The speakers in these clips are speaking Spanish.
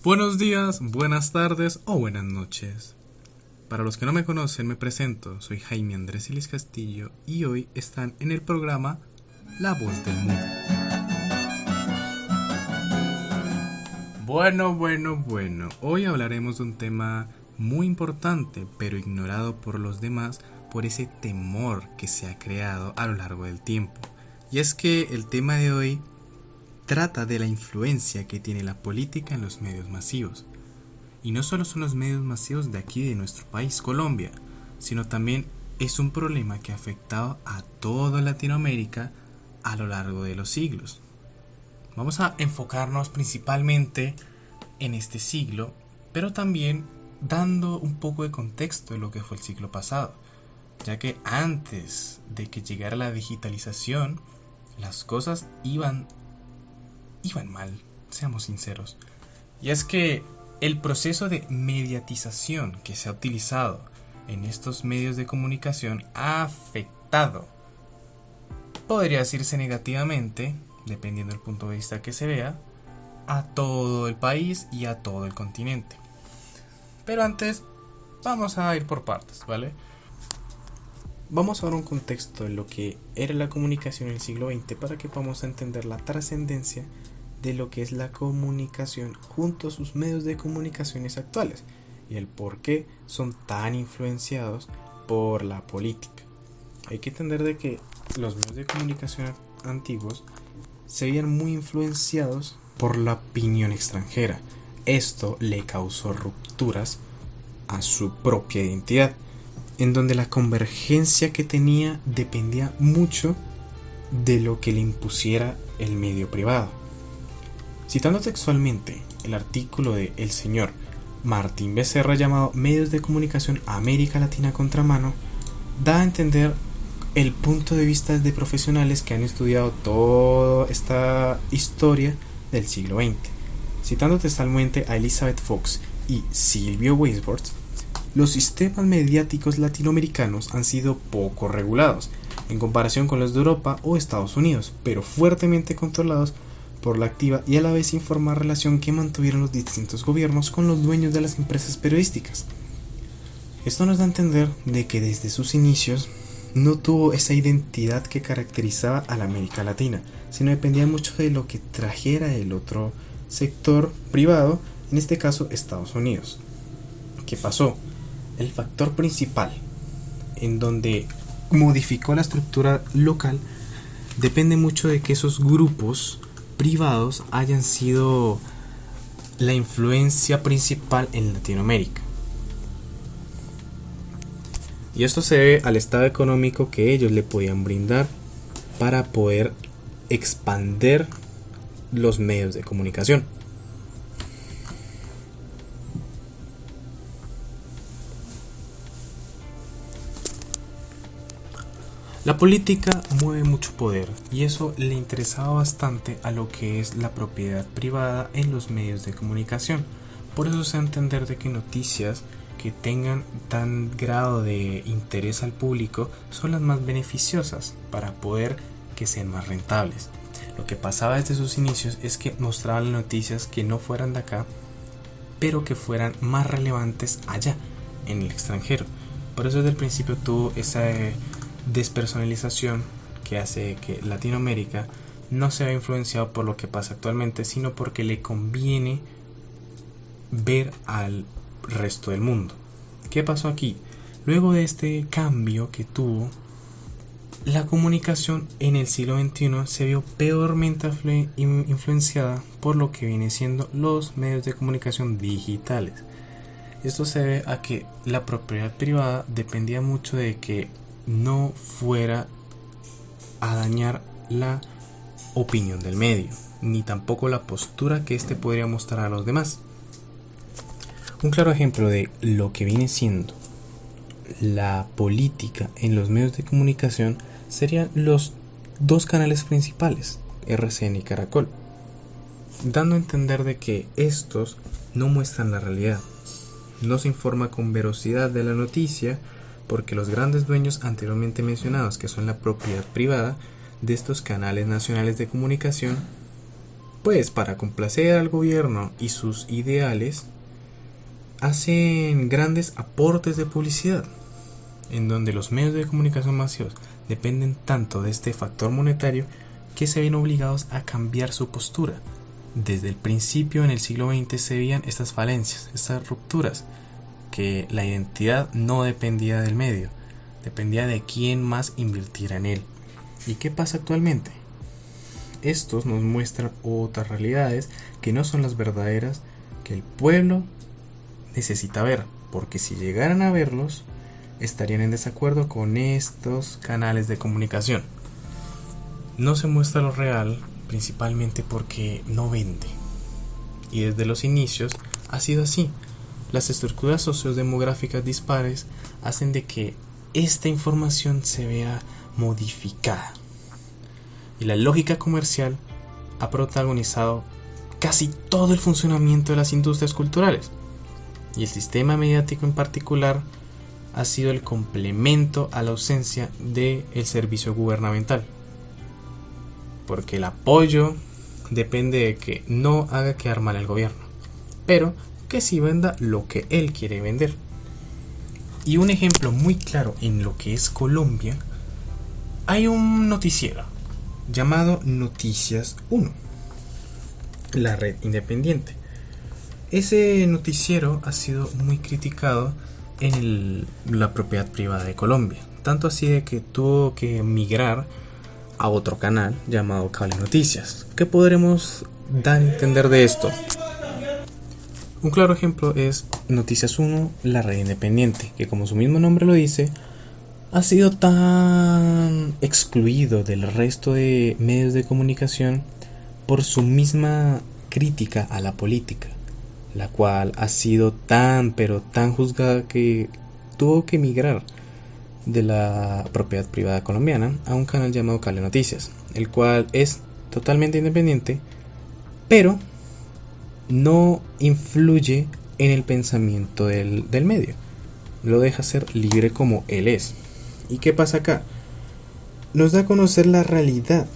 Buenos días, buenas tardes o buenas noches. Para los que no me conocen, me presento. Soy Jaime Andrés Silis Castillo y hoy están en el programa La Voz del Mundo. Bueno. Hoy hablaremos de un tema muy importante, pero ignorado por los demás por ese temor que se ha creado a lo largo del tiempo. Y es que el tema de hoy trata de la influencia que tiene la política en los medios masivos. Y no solo son los medios masivos de aquí de nuestro país, Colombia, sino también es un problema que ha afectado a toda Latinoamérica a lo largo de los siglos. Vamos a enfocarnos principalmente en este siglo, pero también dando un poco de contexto de lo que fue el siglo pasado, ya que antes de que llegara la digitalización, las cosas iban mal, seamos sinceros. Y es que el proceso de mediatización que se ha utilizado en estos medios de comunicación ha afectado, podría decirse negativamente, dependiendo del punto de vista que se vea, a todo el país y a todo el continente. Pero antes, vamos a ir por partes, ¿vale? Vamos a dar un contexto de lo que era la comunicación en el siglo XX para que podamos entender la trascendencia de lo que es la comunicación junto a sus medios de comunicaciones actuales y el por qué son tan influenciados por la política. Hay que entender de que los medios de comunicación antiguos se veían muy influenciados por la opinión extranjera. Esto le causó rupturas a su propia identidad, en donde la convergencia que tenía dependía mucho de lo que le impusiera el medio privado. Citando textualmente el artículo de el señor Martín Becerra llamado Medios de Comunicación América Latina Contramano, da a entender el punto de vista de profesionales que han estudiado toda esta historia del siglo XX. Citando textualmente a Elizabeth Fox y Silvio Weisbord, los sistemas mediáticos latinoamericanos han sido poco regulados en comparación con los de Europa o Estados Unidos, pero fuertemente controlados por la activa y a la vez informal relación que mantuvieron los distintos gobiernos con los dueños de las empresas periodísticas. Esto nos da a entender de que desde sus inicios no tuvo esa identidad que caracterizaba a la América Latina, sino dependía mucho de lo que trajera el otro sector privado, en este caso Estados Unidos. ¿Qué pasó? El factor principal en donde modificó la estructura local depende mucho de que esos grupos privados hayan sido la influencia principal en Latinoamérica. Y esto se debe al estado económico que ellos le podían brindar para poder expandir los medios de comunicación. La política mueve mucho poder y eso le interesaba bastante a lo que es la propiedad privada en los medios de comunicación. Por eso se da a entender de que noticias que tengan tan grado de interés al público son las más beneficiosas para poder que sean más rentables. Lo que pasaba desde sus inicios es que mostraban noticias que no fueran de acá, pero que fueran más relevantes allá, en el extranjero. Por eso desde el principio tuvo esa despersonalización que hace que Latinoamérica no se vea influenciado por lo que pasa actualmente, sino porque le conviene ver al resto del mundo. ¿Qué pasó aquí? Luego de este cambio que tuvo, la comunicación en el siglo XXI se vio peormente influenciada por lo que viene siendo los medios de comunicación digitales. Esto se debe a que la propiedad privada dependía mucho de que no fuera a dañar la opinión del medio, ni tampoco la postura que éste podría mostrar a los demás. Un claro ejemplo de lo que viene siendo la política en los medios de comunicación serían los dos canales principales, RCN y Caracol, dando a entender de que estos no muestran la realidad, no se informa con veracidad de la noticia, porque los grandes dueños anteriormente mencionados, que son la propiedad privada de estos canales nacionales de comunicación, pues para complacer al gobierno y sus ideales, hacen grandes aportes de publicidad, en donde los medios de comunicación masivos dependen tanto de este factor monetario que se ven obligados a cambiar su postura. Desde el principio en el siglo XX se veían estas falencias, estas rupturas, que la identidad no dependía del medio, dependía de quién más invirtiera en él. ¿Y qué pasa actualmente? Estos nos muestran otras realidades que no son las verdaderas, que el pueblo necesita ver, porque si llegaran a verlos, estarían en desacuerdo con estos canales de comunicación. No se muestra lo real, principalmente porque no vende. Y desde los inicios ha sido así. Las estructuras sociodemográficas dispares hacen de que esta información se vea modificada. Y la lógica comercial ha protagonizado casi todo el funcionamiento de las industrias culturales. Y el sistema mediático en particular ha sido el complemento a la ausencia del servicio gubernamental. Porque el apoyo depende de que no haga quedar mal al gobierno, pero que sí venda lo que él quiere vender. Y un ejemplo muy claro en lo que es Colombia, hay un noticiero llamado Noticias 1, la red independiente. Ese noticiero ha sido muy criticado en la propiedad privada de Colombia, tanto así de que tuvo que migrar a otro canal llamado Cable Noticias. ¿Qué podremos dar a entender de esto? Un claro ejemplo es Noticias 1, la red independiente, que como su mismo nombre lo dice, ha sido tan excluido del resto de medios de comunicación por su misma crítica a la política, la cual ha sido tan pero tan juzgada que tuvo que migrar de la propiedad privada colombiana a un canal llamado Cable Noticias, el cual es totalmente independiente, pero no influye en el pensamiento del medio, lo deja ser libre como él es. ¿Y qué pasa acá? Nos da a conocer la realidad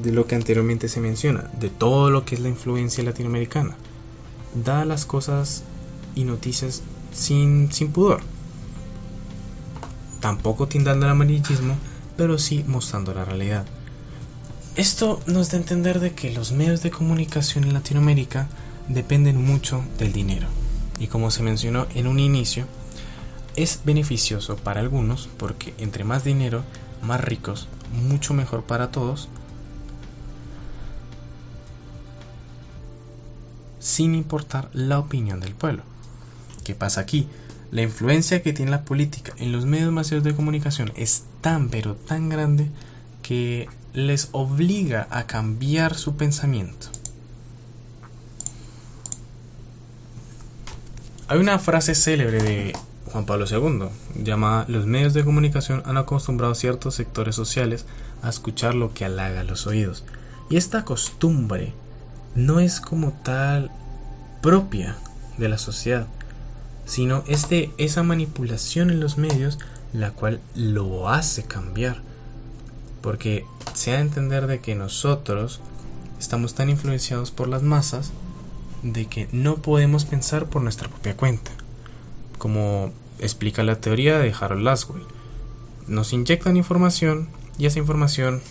de lo que anteriormente se menciona, de todo lo que es la influencia latinoamericana. Da las cosas y noticias sin pudor, tampoco tildando el amarillismo, pero sí mostrando la realidad. Esto nos da a entender de que los medios de comunicación en Latinoamérica dependen mucho del dinero, y como se mencionó en un inicio, es beneficioso para algunos porque entre más dinero, más ricos, mucho mejor para todos, sin importar la opinión del pueblo. ¿Qué pasa aquí? La influencia que tiene la política en los medios masivos de comunicación es tan pero tan grande que les obliga a cambiar su pensamiento. Hay una frase célebre de Juan Pablo II llamada: los medios de comunicación han acostumbrado a ciertos sectores sociales a escuchar lo que halaga los oídos. Y esta costumbre no es como tal propia de la sociedad, sino es de esa manipulación en los medios la cual lo hace cambiar. Porque se ha de entender de que nosotros estamos tan influenciados por las masas de que no podemos pensar por nuestra propia cuenta. Como explica la teoría de Harold Laswell, nos inyectan información y esa información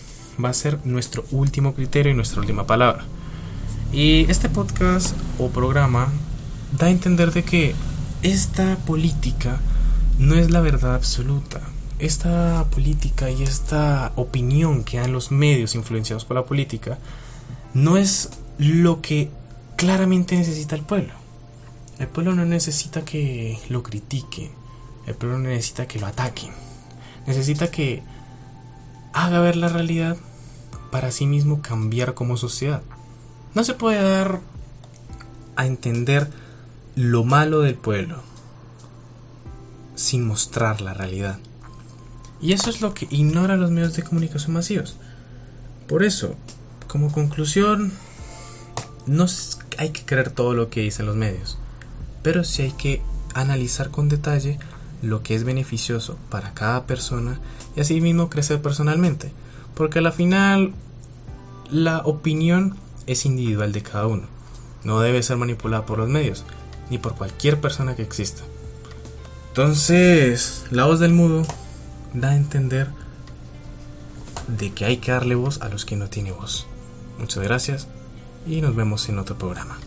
va a ser nuestro último criterio y nuestra última palabra. Y este podcast o programa da a entender de que esta política no es la verdad absoluta. Esta política y esta opinión que dan los medios influenciados por la política no es lo que claramente necesita el pueblo. El pueblo no necesita que lo critiquen, el pueblo no necesita que lo ataquen, necesita que haga ver la realidad para sí mismo cambiar como sociedad. No se puede dar a entender lo malo del pueblo sin mostrar la realidad. Y eso es lo que ignoran los medios de comunicación masivos. Por eso, como conclusión, no hay que creer todo lo que dicen los medios, pero sí hay que analizar con detalle lo que es beneficioso para cada persona y así mismo crecer personalmente. Porque al final la opinión es individual de cada uno. No debe ser manipulada por los medios, ni por cualquier persona que exista. Entonces, la voz del mudo da a entender de que hay que darle voz a los que no tienen voz. Muchas gracias y nos vemos en otro programa.